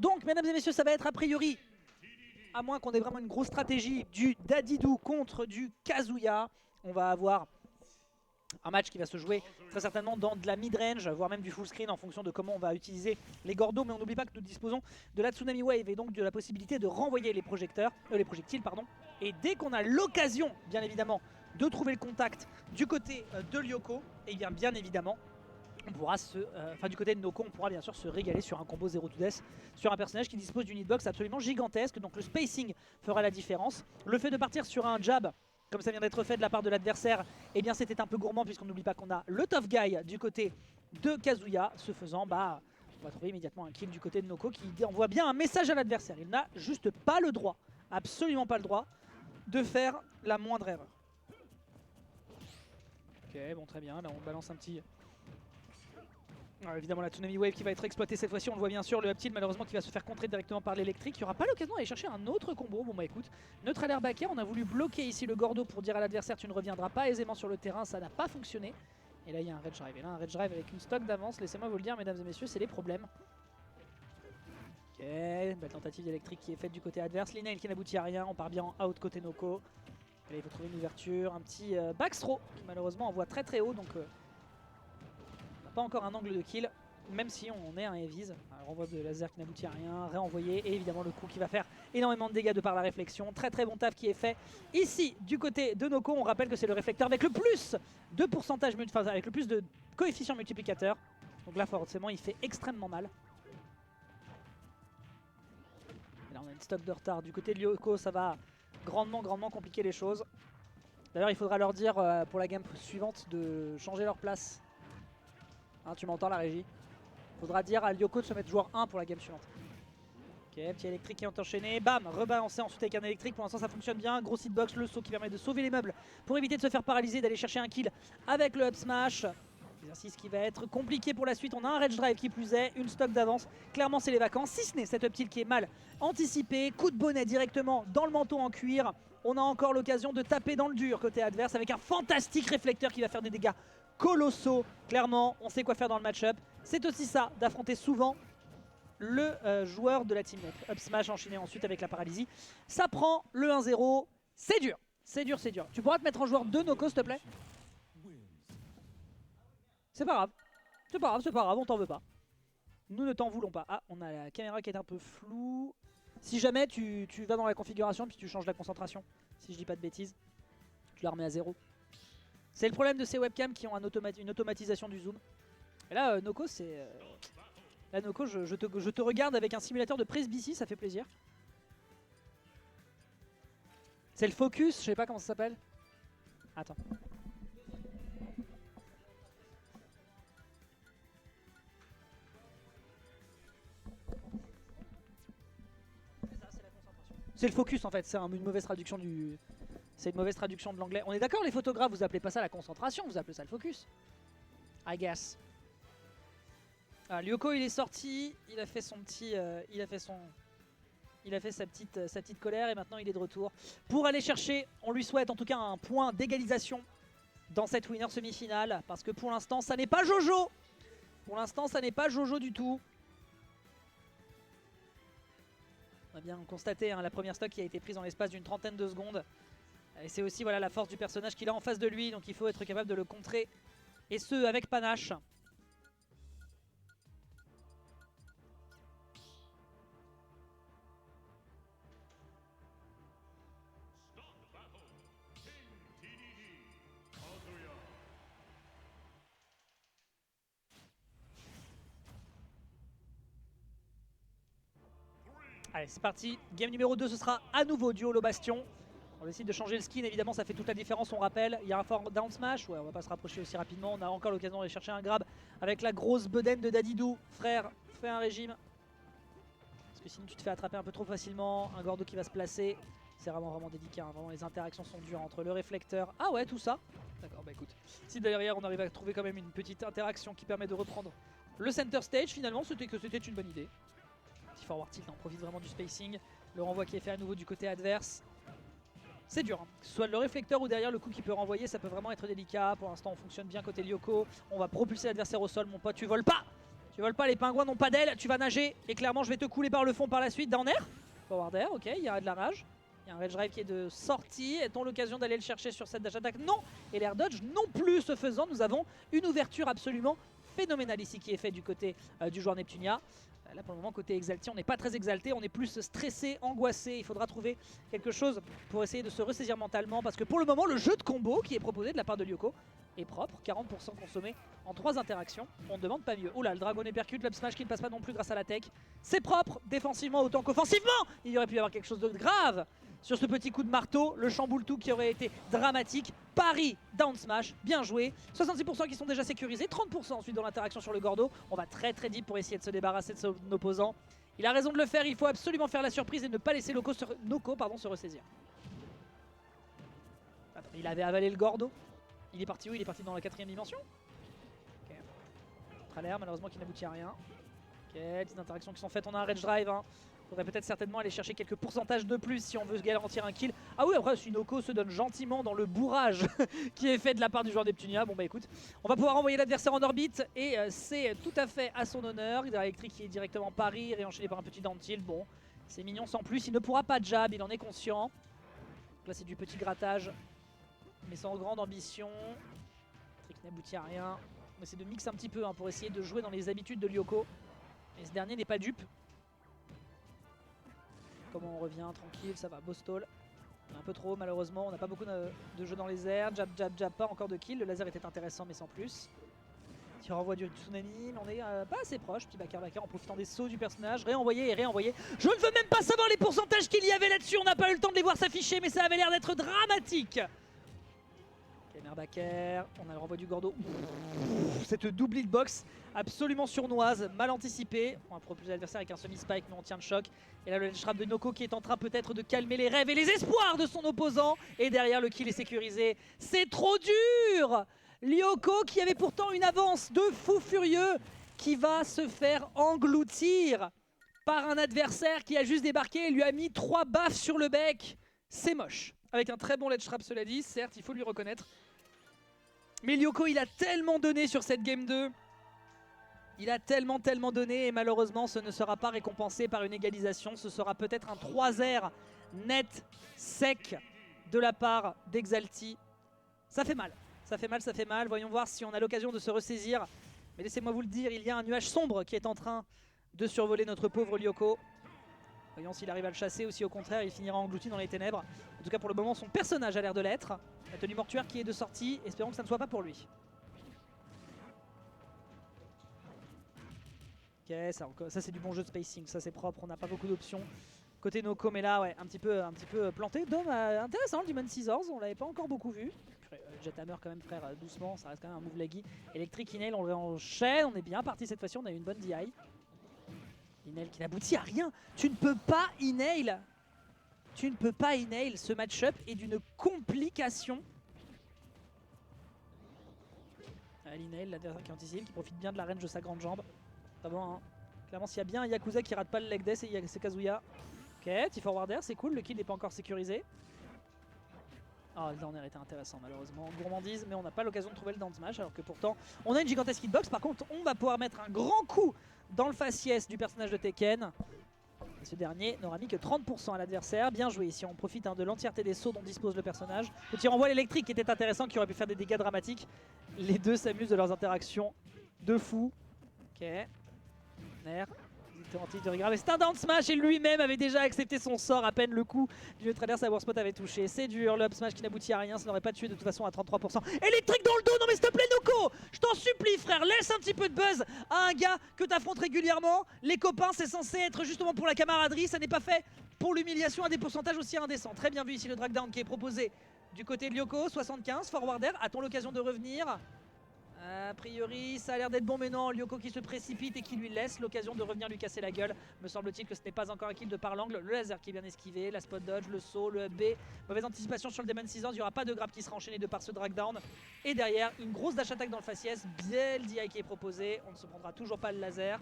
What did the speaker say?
Donc, mesdames et messieurs, ça va être a priori, à moins qu'on ait vraiment une grosse stratégie, du Dadidou contre du Kazuya. On va avoir un match qui va se jouer très certainement dans de la mid-range, voire même du full screen en fonction de comment on va utiliser les Gordos. Mais on n'oublie pas que nous disposons de la Tsunami Wave et donc de la possibilité de renvoyer les projectiles. Et dès qu'on a l'occasion, bien évidemment, de trouver le contact du côté de Lyoko, et bien évidemment, on pourra du côté de Noko, on pourra bien sûr se régaler sur un combo 0 to death, sur un personnage qui dispose d'une hitbox absolument gigantesque. Donc le spacing fera la différence. Le fait de partir sur un jab, comme ça vient d'être fait de la part de l'adversaire, eh bien c'était un peu gourmand puisqu'on n'oublie pas qu'on a le tough guy du côté de Kazuya. Ce faisant, on va trouver immédiatement un kill du côté de Noko qui envoie bien un message à l'adversaire. Il n'a juste pas le droit, absolument pas le droit, de faire la moindre erreur. Ok, bon très bien, là on balance un petit... Alors évidemment la Tsunami Wave qui va être exploitée cette fois-ci, on le voit bien sûr, le up tilt malheureusement qui va se faire contrer directement par l'électrique. Il n'y aura pas l'occasion d'aller chercher un autre combo. Bon bah écoute, neutral air backer, on a voulu bloquer ici le Gordo pour dire à l'adversaire tu ne reviendras pas aisément sur le terrain, ça n'a pas fonctionné. Et là il y a un Rage Drive, et là un Rage Drive avec une stock d'avance, laissez-moi vous le dire mesdames et messieurs, c'est les problèmes. Ok, belle tentative d'électrique qui est faite du côté adverse, Linail qui n'aboutit à rien, on part bien en out côté Noko. Et là il faut trouver une ouverture, un petit backthrow qui malheureusement envoie très très haut donc... pas encore un angle de kill, même si on est un heavies. Un renvoi de laser qui n'aboutit à rien, réenvoyé, et évidemment le coup qui va faire énormément de dégâts de par la réflexion. Très très bon taf qui est fait ici du côté de Noko. On rappelle que c'est le réflecteur avec le plus de pourcentage, avec le plus de coefficient multiplicateur. Donc là forcément il fait extrêmement mal. Et là on a une stock de retard du côté de Lyoko, ça va grandement compliquer les choses. D'ailleurs il faudra leur dire pour la game suivante de changer leur place. Hein, tu m'entends la régie? Faudra dire à Lyoko de se mettre joueur 1 pour la game suivante. Ok, petit électrique qui est enchaîné, bam, rebalancé ensuite avec un électrique, pour l'instant ça fonctionne bien, gros hitbox, le saut qui permet de sauver les meubles pour éviter de se faire paralyser, d'aller chercher un kill avec le up smash. Exercice qui va être compliqué pour la suite, on a un Rage Drive qui plus est, une stock d'avance, clairement c'est les vacances, si ce n'est cette up tilt qui est mal anticipé, coup de bonnet directement dans le manteau en cuir. On a encore l'occasion de taper dans le dur côté adverse avec un fantastique réflecteur qui va faire des dégâts colossaux. Clairement, on sait quoi faire dans le match-up. C'est aussi ça, d'affronter souvent le joueur de la team neutre. Up smash enchaîné ensuite avec la paralysie. Ça prend le 1-0. C'est dur, c'est dur, c'est dur. Tu pourras te mettre en joueur 2 Noko s'il te plaît? C'est pas grave. C'est pas grave, c'est pas grave, on t'en veut pas. Nous ne t'en voulons pas. Ah, on a la caméra qui est un peu floue. Si jamais tu vas dans la configuration puis tu changes la concentration, si je dis pas de bêtises, tu la remets à 0. C'est le problème de ces webcams qui ont une automatisation du zoom. Et là, Noko, c'est... Là, Noko, je te regarde avec un simulateur de presbytie, ça fait plaisir. C'est le focus, je sais pas comment ça s'appelle. Attends. C'est le focus en fait, c'est une mauvaise traduction du... C'est une mauvaise traduction de l'anglais. On est d'accord les photographes, vous appelez pas ça la concentration, vous appelez ça le focus. I guess. Ah, Lyoko il est sorti, il a fait son petit... il a fait sa petite colère et maintenant il est de retour. Pour aller chercher, on lui souhaite en tout cas un point d'égalisation dans cette winner semi-finale. Parce que pour l'instant ça n'est pas Jojo. Pour l'instant ça n'est pas Jojo du tout. On a bien constaté hein, la première stock qui a été prise en l'espace d'une trentaine de secondes. Et c'est aussi voilà, la force du personnage qu'il a en face de lui. Donc il faut être capable de le contrer. Et ce avec panache. Allez c'est parti, game numéro 2 ce sera à nouveau du Holo Bastion. On décide de changer le skin, évidemment ça fait toute la différence, on rappelle. Il y a un fort down smash, ouais on va pas se rapprocher aussi rapidement. On a encore l'occasion d'aller chercher un grab avec la grosse bedaine de Dadidou. Frère, fais un régime. Parce que sinon tu te fais attraper un peu trop facilement. Un Gordo qui va se placer. C'est vraiment délicat, hein. Vraiment les interactions sont dures entre le réflecteur. Ah ouais tout ça. D'accord bah écoute. Si derrière on arrive à trouver quand même une petite interaction qui permet de reprendre le center stage, finalement c'était une bonne idée. Petit forward tilt, on profite vraiment du spacing. Le renvoi qui est fait à nouveau du côté adverse. C'est dur, hein. Que ce soit le réflecteur ou derrière le coup qui peut renvoyer, ça peut vraiment être délicat. Pour l'instant on fonctionne bien côté Lyoko. On va propulser l'adversaire au sol, mon pote, tu voles pas. Tu voles pas, les pingouins n'ont pas d'aile, tu vas nager. Et clairement, je vais te couler par le fond par la suite. Down air, forward air, ok, il y a de la rage. Il y a un rage drive qui est de sortie. Est-on l'occasion d'aller le chercher sur cette dash attack? Non. Et l'air dodge non plus. Ce faisant, nous avons une ouverture absolument phénoménale ici qui est faite du côté du joueur Neptunia. Là pour le moment côté exalté, on n'est pas très exalté, on est plus stressé, angoissé. Il faudra trouver quelque chose pour essayer de se ressaisir mentalement. Parce que pour le moment, le jeu de combo qui est proposé de la part de Lyoko est propre. 40% consommé en 3 interactions. On ne demande pas mieux. Oula, le dragon percute, l'up smash qui ne passe pas non plus grâce à la tech. C'est propre, défensivement autant qu'offensivement. Il y aurait pu y avoir quelque chose de grave sur ce petit coup de marteau. Le chamboule tout qui aurait été dramatique. Paris, down smash, bien joué. 66% qui sont déjà sécurisés, 30% ensuite dans l'interaction sur le Gordo. On va très deep pour essayer de se débarrasser de son opposant. Il a raison de le faire, il faut absolument faire la surprise et ne pas laisser Noko se ressaisir. Attends, il avait avalé le Gordo. Il est parti où? Il est parti dans la 4ème dimension. Ok. Tralaire malheureusement qui n'aboutit à rien. Ok, petites interactions qui sont faites, on a un rage drive. Faudrait peut-être certainement aller chercher quelques pourcentages de plus si on veut garantir un kill. Ah oui, après Sunoko se donne gentiment dans le bourrage qui est fait de la part du joueur Neptunia. Bon bah écoute, on va pouvoir envoyer l'adversaire en orbite et c'est tout à fait à son honneur. Il a électrique qui est directement pari, réenchaîné par un petit down tilt. Bon, c'est mignon sans plus, il ne pourra pas jab, il en est conscient. Donc là c'est du petit grattage, mais sans grande ambition. Trick n'aboutit à rien. On essaie de mixer un petit peu pour essayer de jouer dans les habitudes de Lyoko. Et ce dernier n'est pas dupe. Comment on revient, tranquille, ça va, beau stall. Un peu trop malheureusement, on n'a pas beaucoup de jeux dans les airs. Jab, pas encore de kill. Le laser était intéressant mais sans plus. Tu renvoies du tsunami, mais on est pas assez proche. Petit backer en profitant des sauts du personnage. Réenvoyer et réenvoyer. Je ne veux même pas savoir les pourcentages qu'il y avait là-dessus. On n'a pas eu le temps de les voir s'afficher, mais ça avait l'air d'être dramatique. Backer, on a le renvoi du Gordo. Cette double hitbox absolument sournoise, mal anticipée. On va propulser l'adversaire avec un semi-spike, mais on tient le choc. Et là, le trap de Noko qui est en train peut-être de calmer les rêves et les espoirs de son opposant. Et derrière, le kill est sécurisé. C'est trop dur! Lyoko qui avait pourtant une avance de fou furieux qui va se faire engloutir par un adversaire qui a juste débarqué et lui a mis 3 baffes sur le bec. C'est moche. Avec un très bon ledge trap, cela dit, certes, il faut lui reconnaître. Mais Lyoko, il a tellement donné sur cette game 2. Il a tellement donné et malheureusement, ce ne sera pas récompensé par une égalisation. Ce sera peut-être un 3-0 net, sec de la part d'Exalty. Ça fait mal, ça fait mal. Voyons voir si on a l'occasion de se ressaisir. Mais laissez-moi vous le dire, il y a un nuage sombre qui est en train de survoler notre pauvre Lyoko. Voyons s'il arrive à le chasser ou si au contraire il finira englouti dans les ténèbres. En tout cas pour le moment son personnage a l'air de l'être. La tenue mortuaire qui est de sortie, espérons que ça ne soit pas pour lui. Ok, ça c'est du bon jeu de spacing, ça c'est propre, on n'a pas beaucoup d'options. Côté Noko, mais là ouais, un petit peu planté. Dom, intéressant le Demon Scissors, on l'avait pas encore beaucoup vu. Jethammer quand même frère, doucement, ça reste quand même un move laggy. Electric Inhale, on enchaîne, on est bien parti cette fois-ci, on a eu une bonne DI. Inhale qui n'aboutit à rien. Tu ne peux pas inhale. Tu ne peux pas inhale. Ce match-up est d'une complication. L'inhale, l'adversaire qui anticipe, qui profite bien de la range de sa grande jambe. Ça va, hein. Clairement, s'il y a bien un Yakuza qui rate pas le leg death, c'est Kazuya. Ok, petit forward air, c'est cool. Le kill n'est pas encore sécurisé. Oh, le down air était intéressant malheureusement. Gourmandise, mais on n'a pas l'occasion de trouver le down smash. Alors que pourtant, on a une gigantesque hitbox. Par contre, on va pouvoir mettre un grand coup dans le faciès du personnage de Tekken. Et ce dernier n'aura mis que 30% à l'adversaire. Bien joué ici, on profite de l'entièreté des sauts dont dispose le personnage. Petit renvoi l'électrique qui était intéressant, qui aurait pu faire des dégâts dramatiques. Les deux s'amusent de leurs interactions de fou. Ok. Nair. C'est un down smash et lui-même avait déjà accepté son sort à peine le coup du neutralaire. Sa Warspot avait touché. C'est dur, le up smash qui n'aboutit à rien, ça n'aurait pas tué de toute façon à 33%. Électrique dans le dos, non mais s'il te plaît Noko, je t'en supplie frère, laisse un petit peu de buzz à un gars que t'affrontes régulièrement. Les copains c'est censé être justement pour la camaraderie, ça n'est pas fait pour l'humiliation à des pourcentages aussi indécents. Très bien vu ici le drag down qui est proposé du côté de Lyoko, 75, forward air, a-t-on l'occasion de revenir ? A priori, ça a l'air d'être bon, mais non, Lyoko qui se précipite et qui lui laisse l'occasion de revenir lui casser la gueule. Me semble-t-il que ce n'est pas encore un kill de par l'angle. Le laser qui est bien esquivé, la spot dodge, le saut, le B. Mauvaise anticipation sur le Demon Scissors, il n'y aura pas de grab qui sera enchaîné de par ce drag down. Et derrière, une grosse dash attack dans le faciès, bien le DI qui est proposé. On ne se prendra toujours pas le laser.